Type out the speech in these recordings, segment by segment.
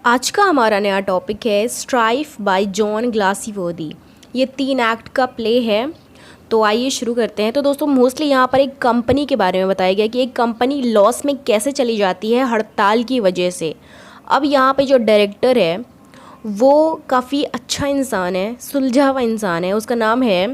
आज का हमारा नया टॉपिक है स्ट्राइफ बाय जॉन ग्लासीवर्दी। ये 3 एक्ट का प्ले है। तो आइए शुरू करते हैं। तो दोस्तों मोस्टली यहाँ पर एक कंपनी के बारे में बताया गया कि एक कंपनी लॉस में कैसे चली जाती है हड़ताल की वजह से। अब यहाँ पे जो डायरेक्टर है वो काफ़ी अच्छा इंसान है, सुलझा हुआ इंसान है। उसका नाम है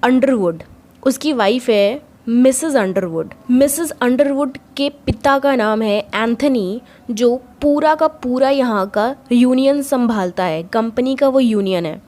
अंडरवुड। उसकी वाइफ है मिसेस अंडरवुड। मिसेस अंडरवुड के पिता का नाम है एंथनी, जो पूरा का पूरा यहाँ का यूनियन संभालता है। कंपनी का वो यूनियन है।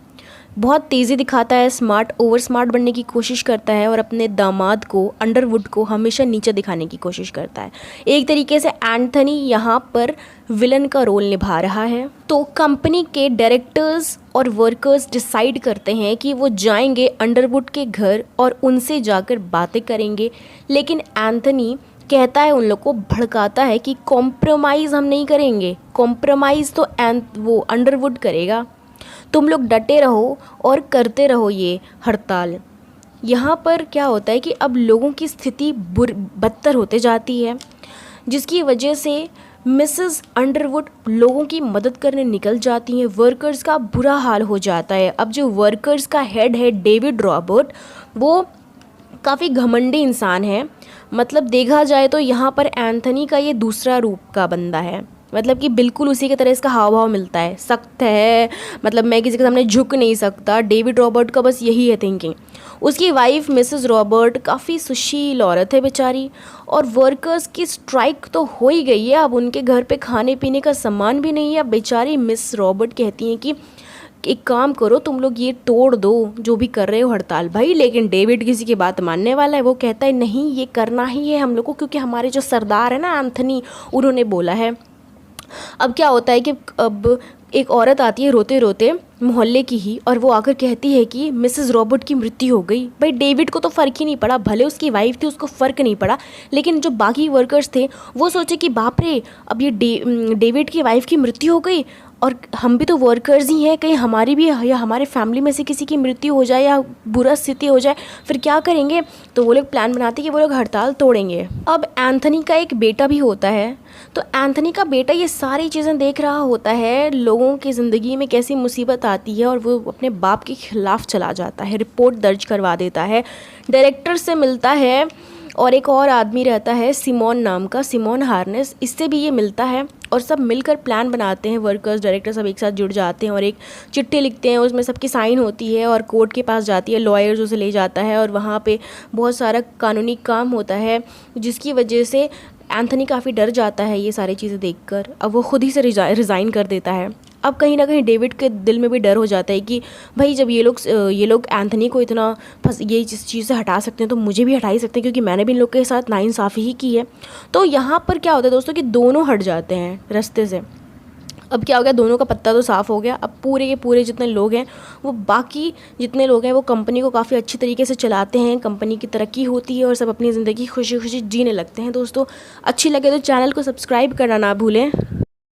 बहुत तेज़ी दिखाता है, स्मार्ट ओवर स्मार्ट बनने की कोशिश करता है और अपने दामाद को अंडरवुड को हमेशा नीचे दिखाने की कोशिश करता है। एक तरीके से एंथनी यहाँ पर विलन का रोल निभा रहा है। तो कंपनी के डायरेक्टर्स और वर्कर्स डिसाइड करते हैं कि वो जाएंगे अंडरवुड के घर और उनसे जाकर बातें करेंगे। लेकिन एंथनी कहता है, उन लोग को भड़काता है कि कॉम्प्रोमाइज़ हम नहीं करेंगे, कॉम्प्रोमाइज़ तो वो अंडरवुड करेगा। तुम लोग डटे रहो और करते रहो ये हड़ताल। यहाँ पर क्या होता है कि अब लोगों की स्थिति बदतर होते जाती है, जिसकी वजह से मिसेस अंडरवुड लोगों की मदद करने निकल जाती हैं। वर्कर्स का बुरा हाल हो जाता है। अब जो वर्कर्स का हेड है डेविड रॉबर्ट, वो काफ़ी घमंडी इंसान है। मतलब देखा जाए तो यहाँ पर एंथनी का ये दूसरा रूप का बंदा है। मतलब कि बिल्कुल उसी की तरह इसका हाव भाव मिलता है, सख्त है। मतलब मैं किसी के सामने झुक नहीं सकता। डेविड रॉबर्ट का बस यही है थिंकिंग। उसकी वाइफ मिसेस रॉबर्ट काफ़ी सुशील औरत है बेचारी। और वर्कर्स की स्ट्राइक तो हो ही गई है। अब उनके घर पे खाने पीने का सामान भी नहीं है। अब बेचारी मिस रॉबर्ट कहती हैं कि एक काम करो, तुम लोग ये तोड़ दो जो भी कर रहे हो हड़ताल भाई। लेकिन डेविड किसी की बात मानने वाला है। वो कहता है नहीं, ये करना ही है हम लोग को, क्योंकि हमारे जो सरदार है ना एंथनी, उन्होंने बोला है। अब क्या होता है कि अब एक औरत आती है रोते रोते, मोहल्ले की ही, और वो आकर कहती है कि मिसेस रॉबर्ट की मृत्यु हो गई। भाई डेविड को तो फ़र्क ही नहीं पड़ा, भले उसकी वाइफ थी उसको फ़र्क नहीं पड़ा। लेकिन जो बाकी वर्कर्स थे वो सोचे कि बाप रे, अब ये डेविड की वाइफ की मृत्यु हो गई और हम भी तो वर्कर्स ही हैं, कहीं हमारी भी या हमारे फैमिली में से किसी की मृत्यु हो जाए या बुरा स्थिति हो जाए, फिर क्या करेंगे। तो वो लोग प्लान बनाते कि वो लोग हड़ताल तोड़ेंगे। अब एंथनी का एक बेटा भी होता है। तो एंथनी का बेटा ये सारी चीज़ें देख रहा होता है, लोगों की ज़िंदगी में कैसी मुसीबत आती है, और वो अपने बाप के खिलाफ़ चला जाता है, रिपोर्ट दर्ज करवा देता है। डायरेक्टर से मिलता है और एक और आदमी रहता है सिमोन नाम का, सिमोन हार्नेस, इससे भी ये मिलता है। और सब मिलकर प्लान बनाते हैं। वर्कर्स डायरेक्टर सब एक साथ जुड़ जाते हैं और एक चिट्ठी लिखते हैं। उसमें सबकी साइन होती है और कोर्ट के पास जाती है। लॉयर्स उसे ले जाता है और वहाँ पे बहुत सारा कानूनी काम होता है, जिसकी वजह से एंथनी काफ़ी डर जाता है ये सारी चीज़ें देखकर। अब वो खुद ही से रिज़ाइन कर देता है। अब कहीं ना कहीं डेविड के दिल में भी डर हो जाता है कि भाई जब ये लोग एंथनी को इतना ये जिस चीज़ से हटा सकते हैं तो मुझे भी हटा ही सकते हैं, क्योंकि मैंने भी इन लोग के साथ नाइंसाफ़ी ही की है। तो यहाँ पर क्या होता है दोस्तों कि दोनों हट जाते हैं रास्ते से। अब क्या हो गया, दोनों का पत्ता तो साफ़ हो गया। अब पूरे के पूरे जितने लोग हैं, वो बाकी जितने लोग हैं वो कंपनी को काफ़ी अच्छी तरीके से चलाते हैं। कंपनी की तरक्की होती है और सब अपनी ज़िंदगी खुशी खुशी जीने लगते हैं। दोस्तों अच्छी लगे तो चैनल को सब्सक्राइब करना ना भूलें।